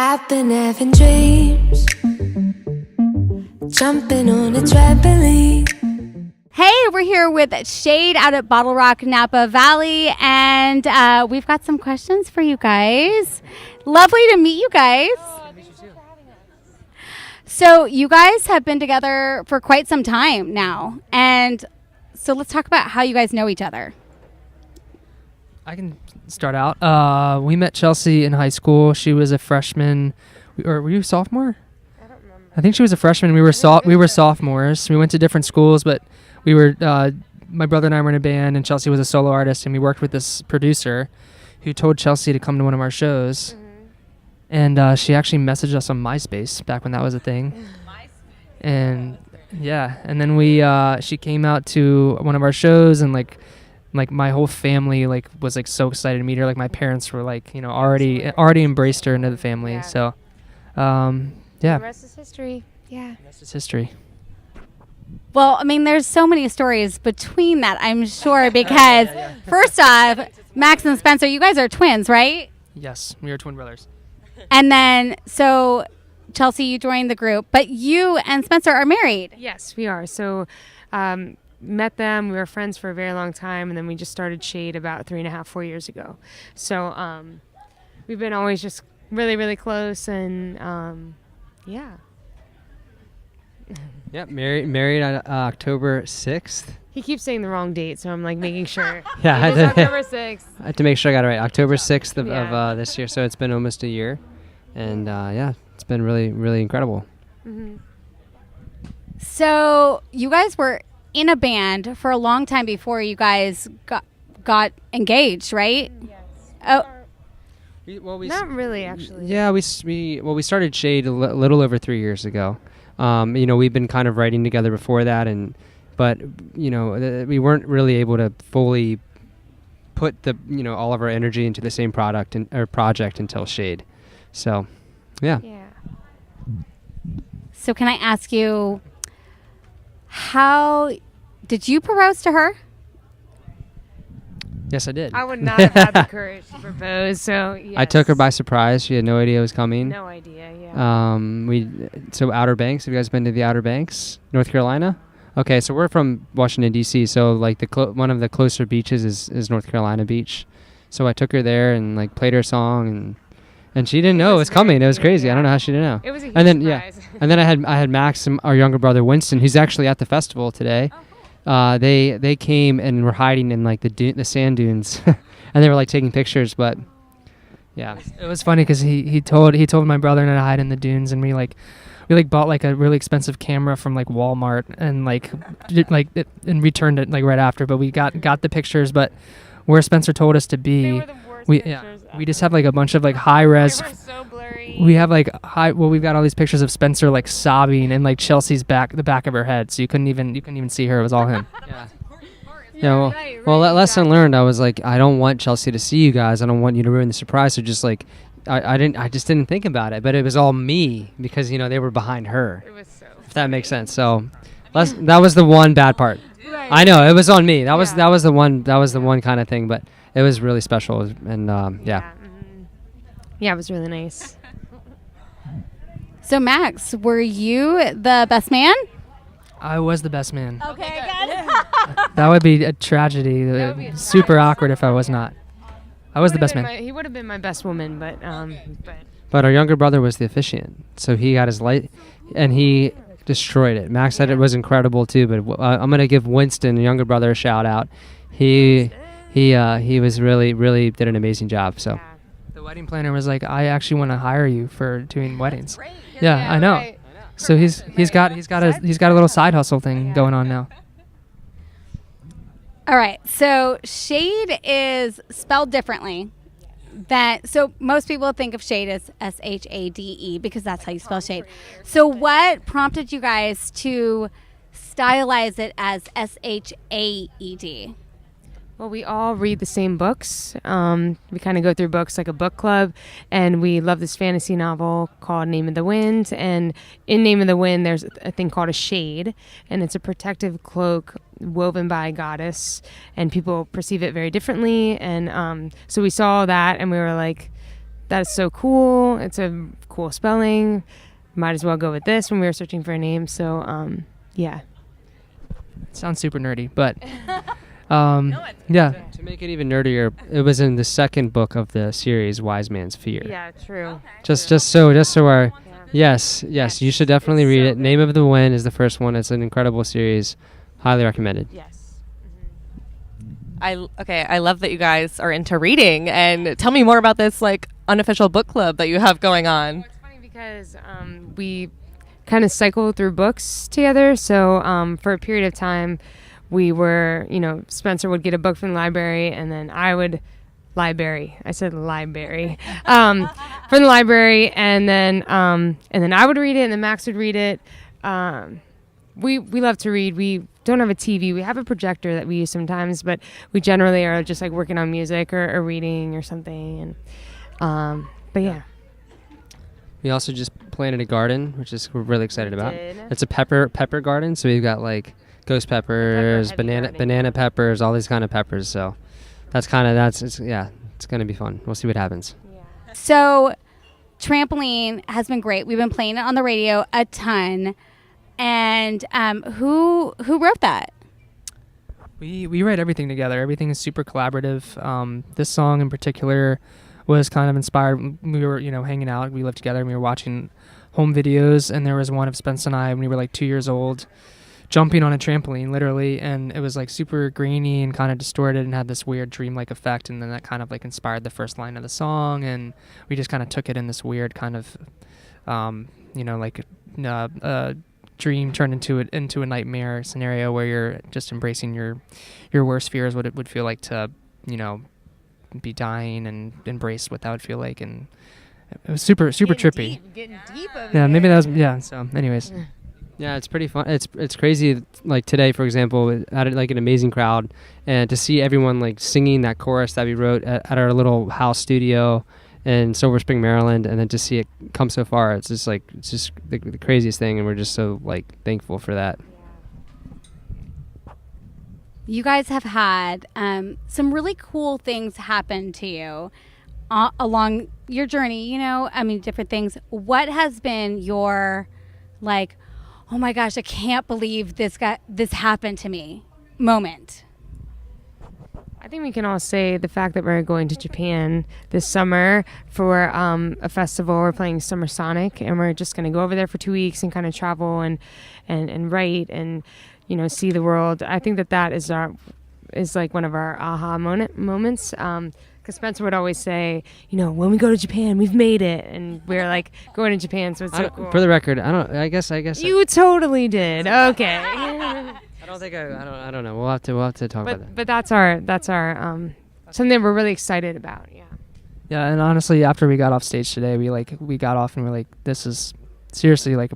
I've been having dreams, jumping on a trampoline. Hey, we're here with SHAED out at BottleRock, Napa Valley, and we've got some questions for you guys. Lovely to meet you guys. So you guys have been together for quite some time now, and so let's talk about how you guys know each other. I can start out. We met Chelsea in high school. She was a freshman. Or were you a sophomore? I don't remember. I think she was a freshman. We were sophomores. We went to different schools, but we were. My brother and I were in a band, and Chelsea was a solo artist, and we worked with this producer, who told Chelsea to come to one of our shows, and she actually messaged us on MySpace back when that was a thing. And yeah, and then she came out to one of our shows, and like my whole family was so excited to meet her. Like my parents were already embraced her into the family. Yeah. So The yeah, rest is history. Yeah. that's just history. Well, I mean, there's so many stories between that, I'm sure, because first off, Max and Spencer, you guys are twins, right? Yes, we are twin brothers. And then, so Chelsea, you joined the group, but you and Spencer are married. Yes, we are. So, met them. We were friends for a very long time, and then we just started SHAED about 4 years ago. So, we've been always just really, really close, and yeah. Yep, married on October 6th. He keeps saying the wrong date, so I'm making sure. Yeah, It is October 6th. I had to make sure I got it right. October 6th of Yeah. this year, so it's been almost a year. And yeah, it's been really, really incredible. Mm-hmm. So you guys were in a band for a long time before you guys got engaged, right? Yes. Oh, Not really, actually. Yeah, we started SHAED a little over 3 years ago. We've been kind of writing together before that, but we weren't really able to fully put all of our energy into the same product or project until SHAED. So, yeah. Yeah. so can I ask you, how did you propose to her? Yes, I did. I would not have had the courage to propose, so yes. I took her by surprise. She had no idea it was coming. No idea, yeah. So Outer Banks. Have you guys been to the Outer Banks, North Carolina? Okay, so we're from Washington D.C. So one of the closer beaches is North Carolina Beach. So I took her there and played her song and she didn't know it was coming. It was crazy. Yeah. I don't know how she didn't know. It was a huge and then surprise. and then I had Max and our younger brother Winston, who's actually at the festival today. They came and were hiding in the sand dunes, and they were taking pictures. But yeah, It was funny because he told my brother and I to hide in the dunes, and we bought a really expensive camera from Walmart and and returned it right after. But we got the pictures, but where Spencer told us to be, They were the worst we pictures just ever. have a bunch of high res. They were so blurry. We have we've got all these pictures of Spencer sobbing and Chelsea's the back of her head, so you couldn't even see her. It was all him. yeah. Yeah, Yeah, right, lesson exactly. learned. I was I don't want Chelsea to see you guys. I don't want you to ruin the surprise. So just I just didn't think about it, but it was all me because they were behind her. It was so. If that makes sense. So, that was the one bad part. Right. I know it was on me. That was Yeah. the one kind of thing, but it was really special. And yeah. Mhm. Yeah, it was really nice. So Max, were you the best man? I was the best man. Okay, good. That would be a tragedy. That would be a Super awkward if I was not. I was the best man. He would have been my best woman, but But our younger brother was the officiant, so he got his light, and he destroyed it. Max said it was incredible too, but I'm gonna give Winston, the younger brother, a shout out. He was really did an amazing job. So. yeah. The wedding planner was like, "I actually want to hire you for doing weddings." Great. Yeah, I know. Right. So he's got a little side hustle thing going on now. All right. So SHAED is spelled differently. So most people think of SHAED as SHADE because that's how you spell SHAED. So what prompted you guys to stylize it as SHAED? Well, we all read the same books. We kind of go through books like a book club, and we love this fantasy novel called Name of the Wind. And in Name of the Wind, there's a thing called a SHAED, and it's a protective cloak woven by a goddess, and people perceive it very differently. And so we saw that, and we were like, that's so cool. It's a cool spelling. Might as well go with this when we were searching for a name. So, yeah. It sounds super nerdy, but yeah. To make it even nerdier, it was in the second book of the series, Wise Man's Fear. Yeah, true. Just so our yes, you should definitely read it. Name of the Wind is the first one. It's an incredible series. Highly recommended. Yes. I love that you guys are into reading, and tell me more about this like unofficial book club that you have going on. Well, it's funny because we kind of cycle through books together. So for a period of time, we were, Spencer would get a book from the library, and then I would I said library from the library, and then I would read it, and then Max would read it. We love to read. We don't have a TV. We have a projector that we use sometimes, but we generally are just like working on music or reading or something. And but yeah. We also just planted a garden, which we're really excited about. did. It's a pepper garden, so we've got like ghost peppers, banana peppers, all these kind of peppers. So it's gonna be fun. We'll see what happens. So trampoline has been great. We've been playing it on the radio a ton. And who wrote that? We write everything together. Everything is super collaborative. This song in particular was kind of inspired. We were, hanging out. We lived together, and we were watching home videos. And there was one of Spence and I when we were like 2 years old, jumping on a trampoline, literally. And it was like super grainy and kind of distorted and had this weird dreamlike effect. And then that kind of like inspired the first line of the song. And we just kind of took it in this weird kind of, dream turned into a nightmare scenario where you're just embracing your worst fears, what it would feel like to be dying, and embrace what that would feel like. And it was super trippy. Getting deep over Yeah, maybe that was so anyways. Yeah, it's pretty fun. It's crazy. Like today, for example, we had like an amazing crowd, and to see everyone like singing that chorus that we wrote at our little house studio in Silver Spring, Maryland, and then to see it come so far, it's just the craziest thing, and we're just so like thankful for that. You guys have had some really cool things happen to you along your journey, different things. What has been your, like, oh my gosh, I can't believe this happened to me moment? I think we can all say the fact that we're going to Japan this summer for a festival. We're playing Summer Sonic, and we're just going to go over there for 2 weeks and kind of travel and write and see the world. I think that is like one of our aha moments. Because Spencer would always say, when we go to Japan, we've made it, and we're like going to Japan, so it's so cool. For the record, I guess You totally did. Okay. I don't know. We'll have to talk about that. But that's our something we're really excited about. Yeah. Yeah, and honestly, after we got off stage today, we got off and we're like, this is seriously like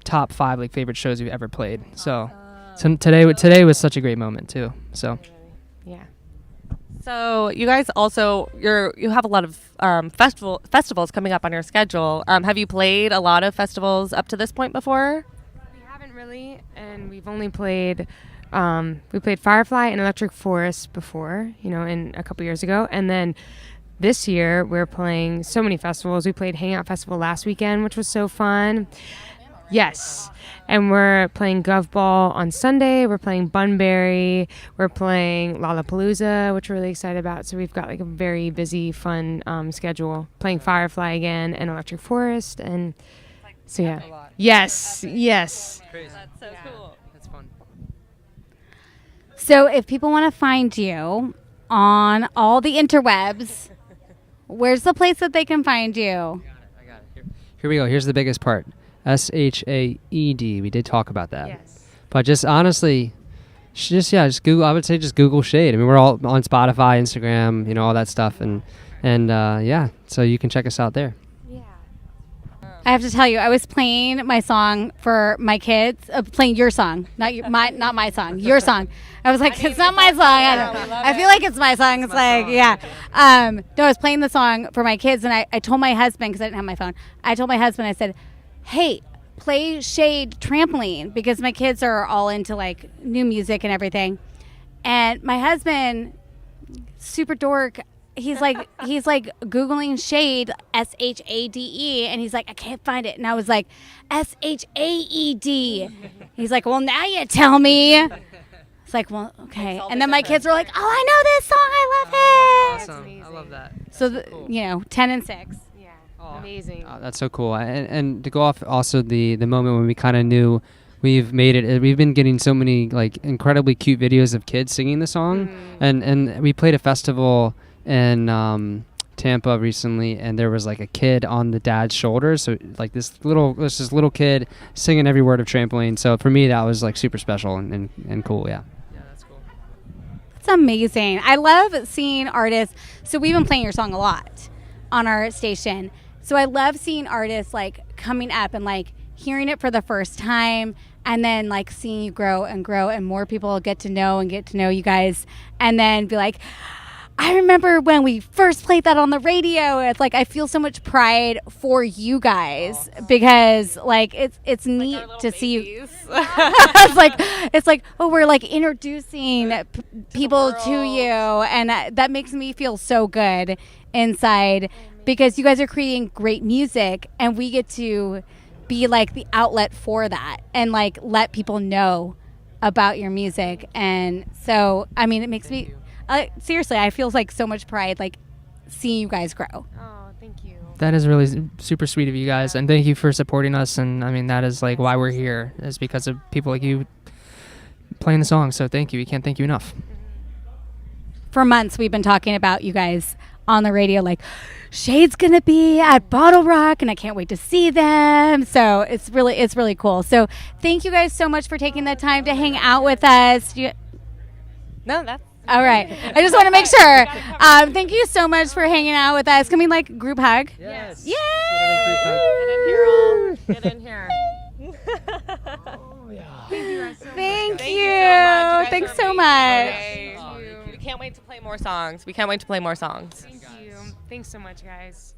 top 5 like favorite shows we've ever played. So today was such a great moment too. So yeah. So you guys also you have a lot of festivals coming up on your schedule. Have you played a lot of festivals up to this point before? We haven't really, and we've only played. We played Firefly and Electric Forest before, in a couple years ago, and then this year we're playing so many festivals. We played Hangout Festival last weekend, which was so fun. Yes. And we're playing Gov Ball on Sunday. We're playing Bunbury. We're playing Lollapalooza, which we're really excited about. So we've got like a very busy, fun schedule. Playing Firefly again and Electric Forest. And so, yeah. Yes. That's so cool. That's fun. So if people want to find you on all the interwebs, where's the place that they can find you? I got it. Here we go. Here's the biggest part. SHAED. We did talk about that. Yes. But just honestly, just Google. I would say just Google SHAED. I mean, we're all on Spotify, Instagram, all that stuff, and so you can check us out there. Yeah. I have to tell you, I was playing my song for my kids, playing your song, not my song, your song. I was like, it's not my song. I feel like it's my song. It's like, yeah. No, I was playing the song for my kids, and I told my husband, because I didn't have my phone, I told my husband, I said, hey, play SHAED Trampoline, because my kids are all into like new music and everything. And my husband, super dork, he's like Googling SHAED, SHADE, and he's like, I can't find it. And I was like, SHAED. He's like, well, now you tell me. It's like, well, okay. And then my kids were like, oh, I know this song. I love it. Awesome. I love that. So, Cool. 10 and 6. Yeah. Oh. Amazing. That's so cool. And to go off also the moment when we kind of knew we've made it. We've been getting so many like incredibly cute videos of kids singing the song, and we played a festival in Tampa recently, and there was like a kid on the dad's shoulder. So like this little kid singing every word of Trampoline. So for me, that was like super special and cool. Yeah. Yeah, that's cool. It's amazing. I love seeing artists. So we've been playing your song a lot on our station. So I love seeing artists like coming up and like hearing it for the first time, and then like seeing you grow and more people get to know you guys, and then be like, I remember when we first played that on the radio. It's like I feel so much pride for you guys because like it's neat to see you. it's like oh, we're like introducing people to you, and that makes me feel so good inside because you guys are creating great music, and we get to be like the outlet for that and like let people know about your music. And so I mean, it makes me seriously, I feel like so much pride like seeing you guys grow. Oh, thank you. That is really super sweet of you guys, and thank you for supporting us. And I mean, that is like why we're here, is because of people like you playing the song. So thank you. We can't thank you enough. For months we've been talking about you guys on the radio, like SHAED's gonna be at BottleRock, and I can't wait to see them. So it's really cool. So thank you guys so much for taking the time to hang out with us. No, that's All right. I just want to make sure. Thank you so much for hanging out with us. Can we like group hug? Yes. Yay! Get in here. Thank Thank you. you so much. You guys Thanks are so amazing. much. We can't wait to play more songs. Thank you. Thanks so much, guys.